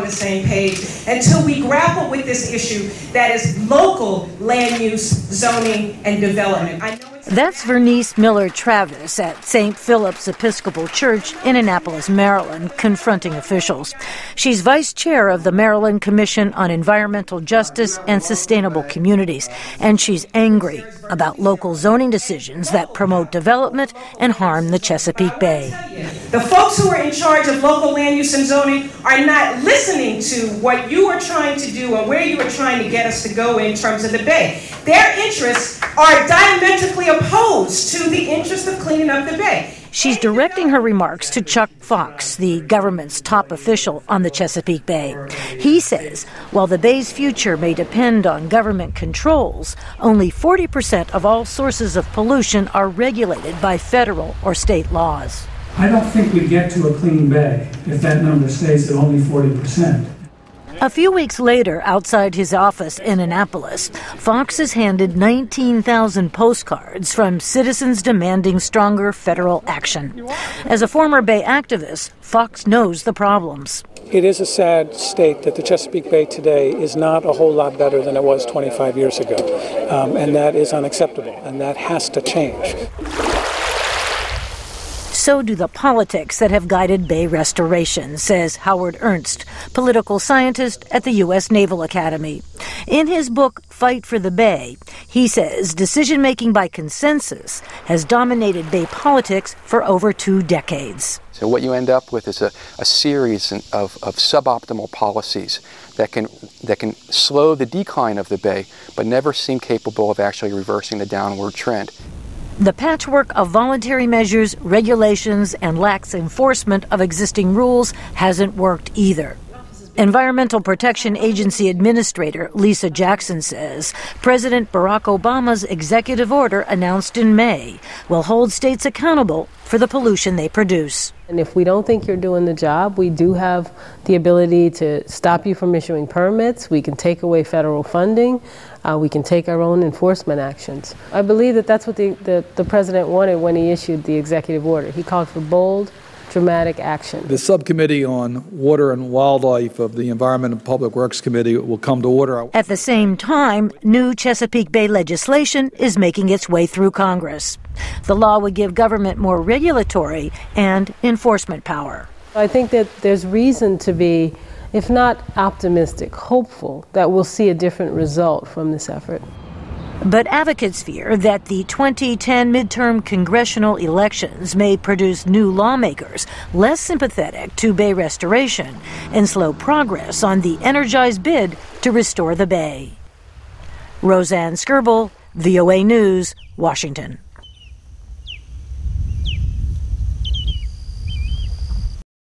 the same page until we grapple with this issue that is local land use, zoning, and development. That's Vernice Miller-Travis at St. Philip's Episcopal Church in Annapolis, Maryland, confronting officials. She's vice chair of the Maryland Commission on Environmental Justice and Sustainable Communities, and she's angry about local zoning decisions that promote development and harm the Chesapeake Bay. The folks who are in charge of local land use and zoning are not listening to what you are trying to do and where you are trying to get us to go in terms of the Bay. Their interests are diametrically opposed to the interest of cleaning up the Bay. She's directing her remarks to Chuck Fox, the government's top official on the Chesapeake Bay. He says while the Bay's future may depend on government controls, only 40% of all sources of pollution are regulated by federal or state laws. I don't think we get to a clean bay if that number stays at only 40%. A few weeks later, outside his office in Annapolis, Fox is handed 19,000 postcards from citizens demanding stronger federal action. As a former Bay activist, Fox knows the problems. It is a sad state that the Chesapeake Bay today is not a whole lot better than it was 25 years ago, and that is unacceptable, and that has to change. So do the politics that have guided Bay restoration, says Howard Ernst, political scientist at the U.S. Naval Academy. In his book, Fight for the Bay, he says decision-making by consensus has dominated Bay politics for over 2 decades. So what you end up with is a series of suboptimal policies that can slow the decline of the Bay, but never seem capable of actually reversing the downward trend. The patchwork of voluntary measures, regulations, and lax enforcement of existing rules hasn't worked either. Environmental Protection Agency Administrator Lisa Jackson says President Barack Obama's executive order announced in May will hold states accountable for the pollution they produce. And if we don't think you're doing the job, we do have the ability to stop you from issuing permits. We can take away federal funding. We can take our own enforcement actions. I believe that that's what the president wanted when he issued the executive order. He called for bold, dramatic action. The subcommittee on water and wildlife of the Environment and Public Works Committee will come to order. At the same time, new Chesapeake Bay legislation is making its way through Congress. The law would give government more regulatory and enforcement power. I think that there's reason to be, if not optimistic, hopeful that we'll see a different result from this effort. But advocates fear that the 2010 midterm congressional elections may produce new lawmakers less sympathetic to Bay restoration and slow progress on the energized bid to restore the Bay. Rosanne Skirble, VOA News, Washington.